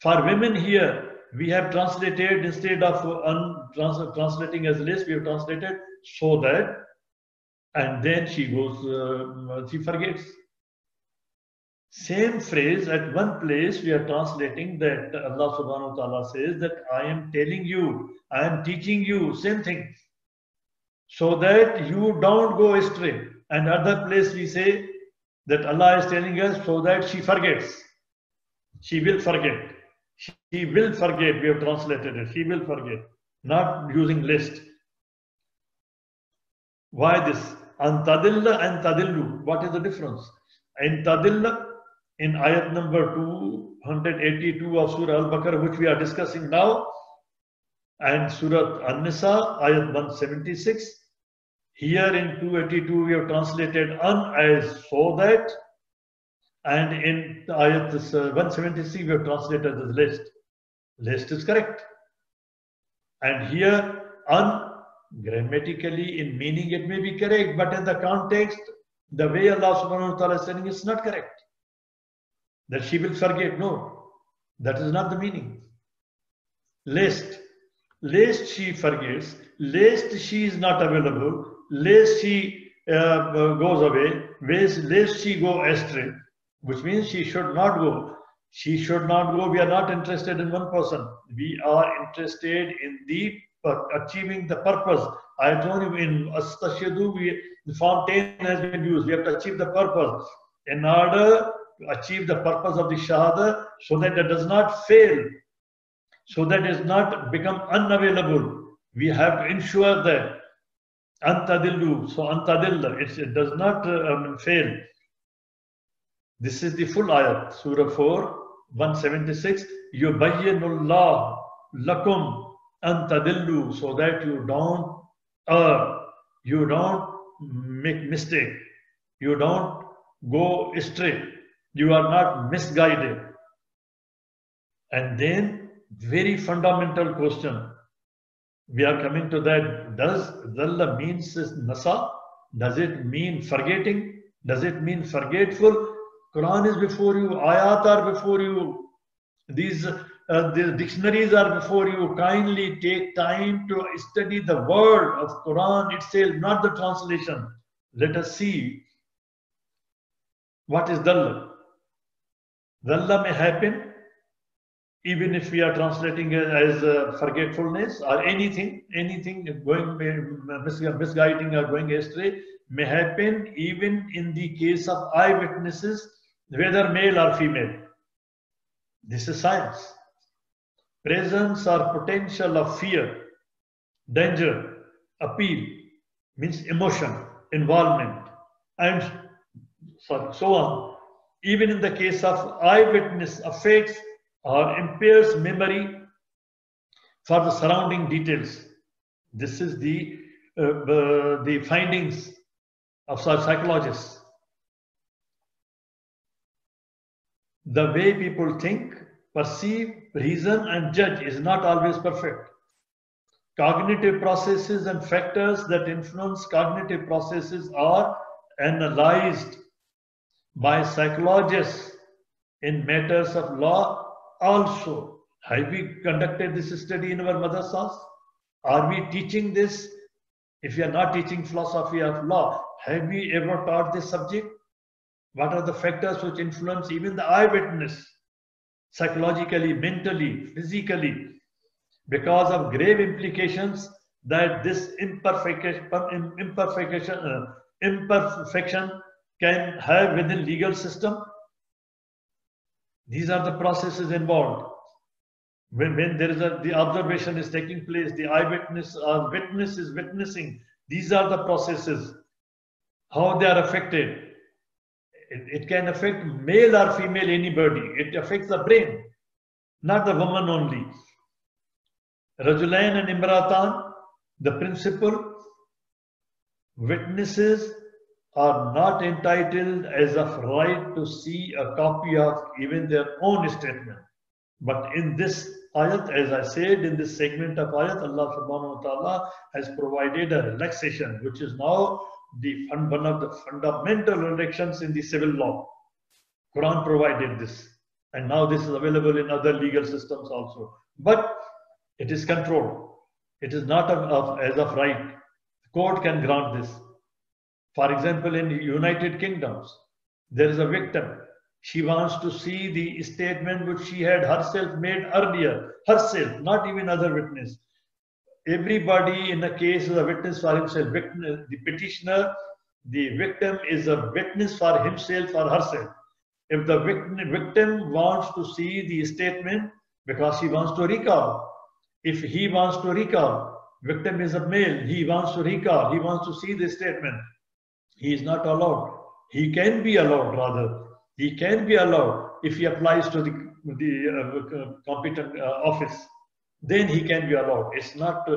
for women here, we have translated, instead of translating as lest, we have translated so that, and then she goes, she forgets. Same phrase at one place we are translating that Allah subhanahu wa ta'ala says that I am telling you, I am teaching you, same thing, so that you don't go astray. And other place we say that Allah is telling us so that she forgets. She will forget. She will forget. We have translated it. She will forget. Not using list. Why this? An tadilla and tadillu. What is the difference? In tadilla, in ayat number 282 of Surah Al-Baqarah, which we are discussing now, and Surah An-Nisa, ayat 176. Here in 282, we have translated an as so that, and in ayat 176, we have translated as list. List is correct. And here, an, grammatically in meaning it may be correct, but in the context, the way Allah subhanahu wa ta'ala is saying it's not correct. That she will forget. No, that is not the meaning. Lest she forgets, lest she is not available, lest she goes away, lest she go astray, which means she should not go. She should not go. We are not interested in one person. We are interested in the achieving the purpose. I told you in Astashadu, the form 10 has been used. We have to achieve the purpose. In order to achieve the purpose of the Shahada, so that it does not fail, so that it does not become unavailable, we have to ensure that antadillu, so antadilla, it does not fail. This is the full ayat, Surah 4, 176. Yubayyinullah lakum antadillu, so that you don't err, you don't make mistake, you don't go astray, you are not misguided. And then, very fundamental question. We are coming to that. Does Dalla means nasa? Does it mean forgetting? Does it mean forgetful? Quran is before you, ayat are before you, these the dictionaries are before you. Kindly take time to study the word of Quran itself, not the translation. Let us see what is Dalla. Dalla may happen even if we are translating it as forgetfulness or anything going misguiding or going astray, may happen even in the case of eyewitnesses, whether male or female. This is science. Presence or potential of fear, danger, appeal, means emotion, involvement, and so on. Even in the case of eyewitness affects or impairs memory for the surrounding details. This is the findings of psychologists. The way people think, perceive, reason, and judge is not always perfect. Cognitive processes and factors that influence cognitive processes are analyzed by psychologists in matters of law also. Have we conducted this study in our madrasas? Are we teaching this? If we are not teaching philosophy of law, have we ever taught this subject? What are the factors which influence even the eyewitness? Psychologically, mentally, physically, because of grave implications that this imperfection can have within legal system. These are the processes involved. When there is the observation is taking place, the eyewitness or witness is witnessing. These are the processes, how they are affected. It can affect male or female, anybody. It affects the brain, not the woman only. Rajulain and Imratan, the principle, witnesses are not entitled as of right to see a copy of even their own statement. But in this ayat, as I said, in this segment of ayat, Allah subhanahu wa ta'ala has provided a relaxation, which is now one of the fundamental restrictions in the civil law. Quran provided this. And now this is available in other legal systems also. But it is controlled. It is not as of right. The court can grant this. For example, in the United Kingdoms, there is a victim. She wants to see the statement which she had herself made earlier. Herself, not even other witness. Everybody in a case is a witness for himself. The petitioner, the victim is a witness for himself or herself. If the victim wants to see the statement because he wants to recall, if he wants to recall, victim is a male, he wants to recall, he wants to see the statement, he is not allowed. He can be allowed, rather. He can be allowed if he applies to the competent office. Then he can be allowed. It's not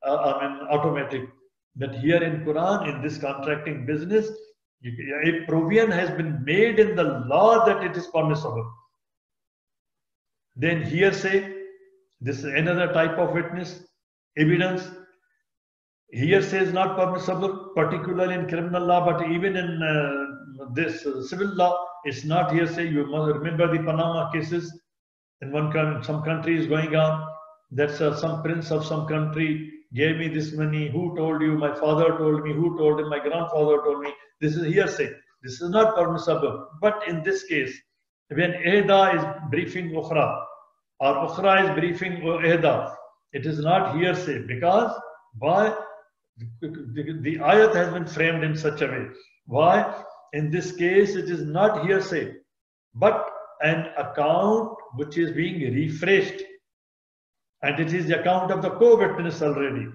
automatic. But here in Quran, in this contracting business, a provision has been made in the law that it is permissible. Then hearsay, this is another type of witness, evidence. Hearsay is not permissible, particularly in criminal law, but even in this civil law, it's not hearsay. You must remember the Panama cases. In some country is going on. That's some prince of some country gave me this money. Who told you? My father told me. Who told him? My grandfather told me. This is hearsay. This is not permissible. But in this case, when Ihda is briefing Ukhra, or Ukhra is briefing Ihda, it is not hearsay, because why? The ayat has been framed in such a way. Why? In this case, it is not hearsay, but an account which is being refreshed. And it is the account of the co-witness already.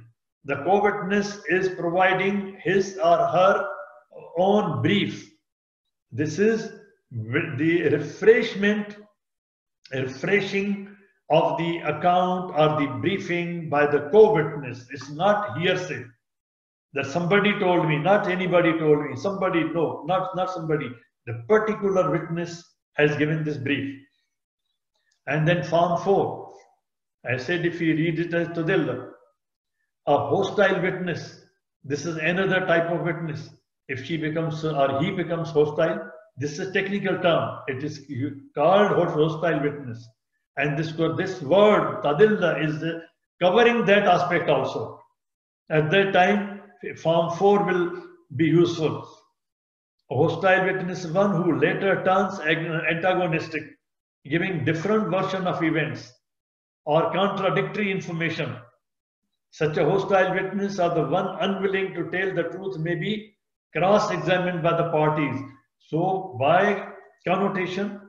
The co-witness is providing his or her own brief. This is the refreshing of the account or the briefing by the co-witness. It's not hearsay. That somebody told me, not anybody told me, somebody, no, not somebody. The particular witness has given this brief. And then Form 4. I said if you read it as Tadilla, a hostile witness, this is another type of witness. If she becomes or he becomes hostile, this is a technical term. It is called hostile witness. And this word, Tadilla, is covering that aspect also. At that time, Form 4 will be useful. A hostile witness is one who later turns antagonistic, giving different version of events or contradictory information. Such a hostile witness or the one unwilling to tell the truth may be cross-examined by the parties. So by connotation,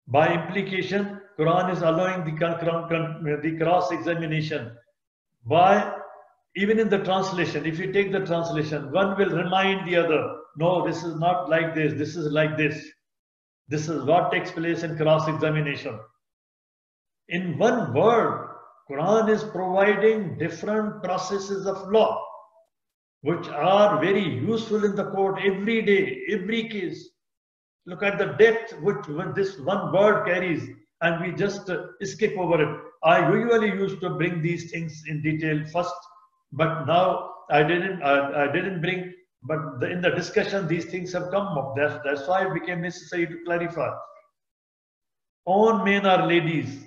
by implication, Quran is allowing the cross-examination. By even in the translation, if you take the translation, one will remind the other, no, this is not like this, this is like this. This is what takes place in cross-examination. In one word, Quran is providing different processes of law, which are very useful in the court every day, every case. Look at the depth which this one word carries, and we just skip over it. I usually used to bring these things in detail first, but now I didn't bring. But in the discussion, these things have come up. That's why it became necessary to clarify. All men or ladies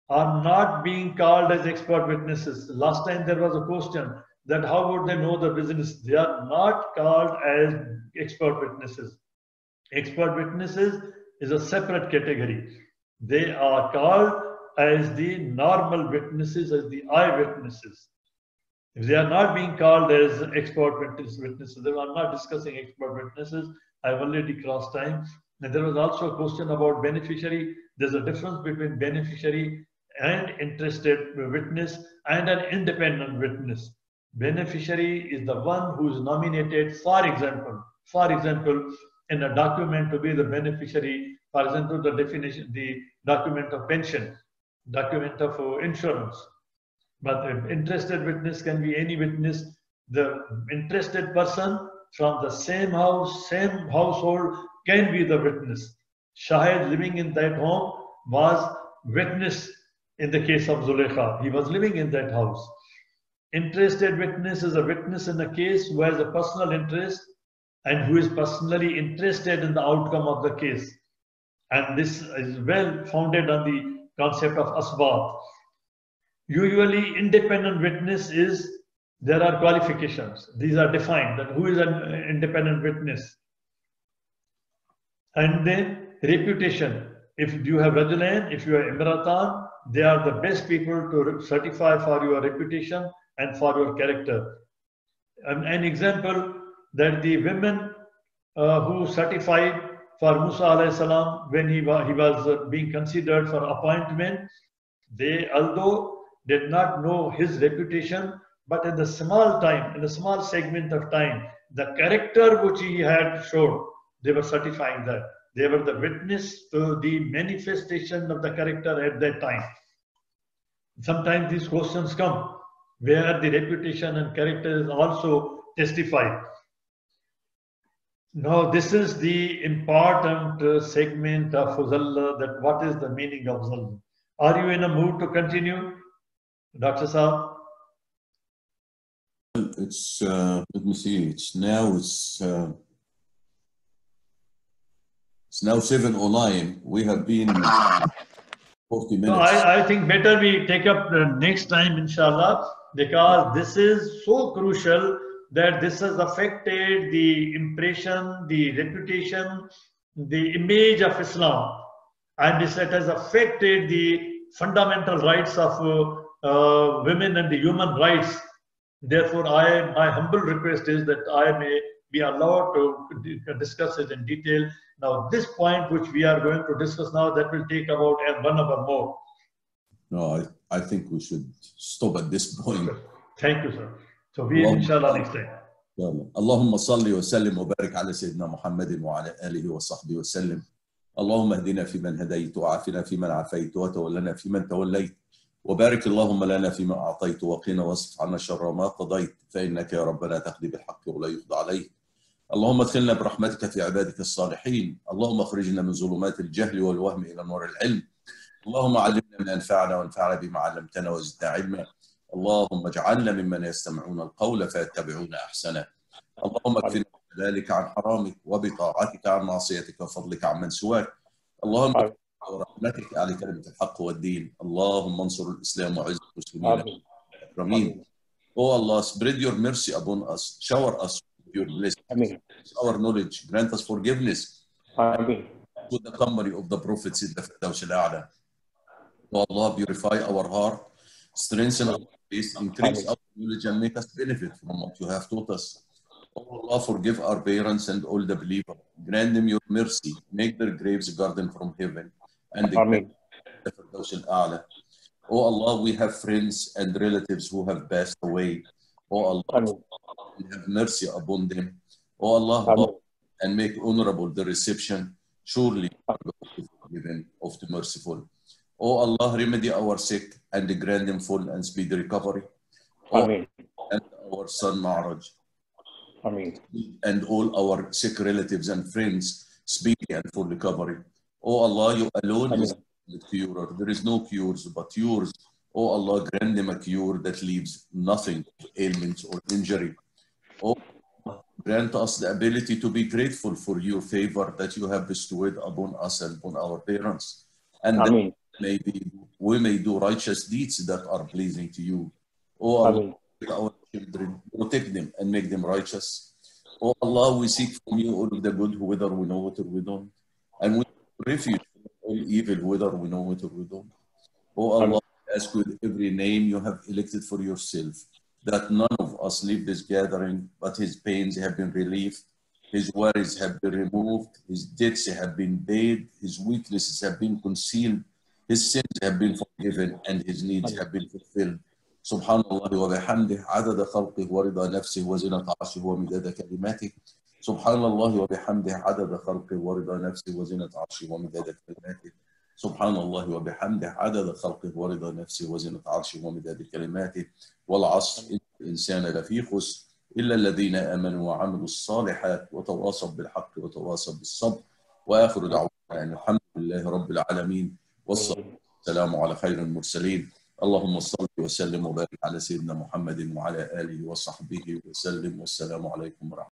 are not being called as expert witnesses. Last time there was a question that how would they know the business? They are not called as expert witnesses. Expert witnesses is a separate category. They are called as the normal witnesses, as the eyewitnesses. If they are not being called as expert witnesses, they are not discussing expert witnesses. I've already crossed time. And there was also a question about beneficiary. There's a difference between beneficiary and interested witness and an independent witness. Beneficiary is the one who is nominated, for example, in a document to be the beneficiary, for example, the definition, the document of pension, document of insurance. But the interested witness can be any witness. The interested person from the same house, same household can be the witness. Shahid living in that home was witness in the case of Zulaikha. He was living in that house. Interested witness is a witness in a case who has a personal interest and who is personally interested in the outcome of the case. And this is well founded on the concept of asbab. Usually independent witness is, there are qualifications. These are defined, that who is an independent witness. And then reputation. If you have Rajulan, if you are Imratan, they are the best people to certify for your reputation and for your character. An example that the women who certified for Musa alayhi salam when he was being considered for appointment. They, although did not know his reputation, but in the small time, in the small segment of time, the character which he had showed, they were certifying that. They were the witness to the manifestation of the character at that time. Sometimes these questions come where the reputation and character is also testified. Now, this is the important segment of Zalla, that what is the meaning of Zalla. Are you in a mood to continue, Dr. Saab? It's, let me see, it's now 7:09. We have been 40 minutes. No, I think better we take up the next time, inshallah, because this is so crucial that this has affected the impression, the reputation, the image of Islam, and it has affected the fundamental rights of women and the human rights. Therefore, my humble request is that I may be allowed to discuss it in detail. Now, this point which we are going to discuss now, that will take about 1 hour more. No, I think we should stop at this point. Thank you, sir. So we inshallah next time. اللهم صل وسلم وبارك على سيدنا محمد وعلى آله وصحبه وسلم. اللهم اهدنا فيمن هديت وعافنا فيمن عافيت وتولنا فيمن توليت وبارك اللهم لنا فيما أعطيت وقنا واصرف عنا شر ما قضيت فإنك يا ربنا تقضي بالحق ولا يقضى عليك. اللهم ادخلنا برحمتك في عبادك الصالحين. اللهم اخرجنا من ظلمات الجهل والوهم إلى نور العلم. اللهم علمنا ما ينفعنا وانفعنا بما علمتنا وزدنا علما. اللهم اجعلنا ممن يستمعون القول فيتبعون أحسنه. اللهم اكفنا بحلالك عن حرامك وبطاعتك عن معصيتك وفضلك عن من سواك. اللهم ورحمتك على كلمة الحق والدين. اللهم انصر الإسلام وعز المسلمين. آمين. Oh Allah, spread your mercy upon us. Shower us with your blessings. Our knowledge. Grant us forgiveness. Ameen. With the company of the prophets in the Firdaus al-A'la. Oh Allah, purify our heart. Strengthen our faith. Increase our knowledge and make us benefit from what you have taught us. Oh Allah, forgive our parents and all the believers. Grant them your mercy. Make their graves a garden from heaven. And the Firdaus al-A'la. Oh Allah, we have friends and relatives who have passed away. Oh Allah, have mercy upon them. Oh Allah, and make honorable the reception. Surely, forgiven of the merciful. Oh Allah, remedy our sick and grant them full and speedy recovery. Ameen. And our son Ma'raj. Ameen. And all our sick relatives and friends, speedy and full recovery. Oh Allah, you alone is the curer. There is no cures but yours. Oh Allah, grant them a cure that leaves nothing of ailments or injury. Oh, grant us the ability to be grateful for your favor that you have bestowed upon us and upon our parents. And that we may do righteous deeds that are pleasing to you. Oh Allah, our children, protect them and make them righteous. Oh Allah, we seek from you all of the good, whether we know it or we don't. And we refuge from all evil, whether we know it or we don't. Oh Allah, ask with every name you have elected for yourself, that none of us leave this gathering, but his pains have been relieved, his worries have been removed, his debts have been paid, his weaknesses have been concealed, his sins have been forgiven, and his needs have been fulfilled. Subhanallah wa bihamdih, adada khalqih wa rida nafsih wa zinata arshih wa midada kalimatih. Subhanallah wa bihamdih, adada khalqih wa rida nafsih wa zinata arshih wa midada kalimatih. Subhanallah wa bihamdih, adada khalqih wa rida nafsih wa zinata arshih wa midada kalimatih. والعصر إن الإنسان لفي خسر إلا الذين آمنوا وعملوا الصالحات وتواصوا بالحق وتواصوا بالصبر وآخر دعوانا أن الحمد لله رب العالمين والصلاة والسلام على خير المرسلين. اللهم صل وسلم وبارك على سيدنا محمد وعلى آله وصحبه وسلم والسلام عليكم ورحمة الله.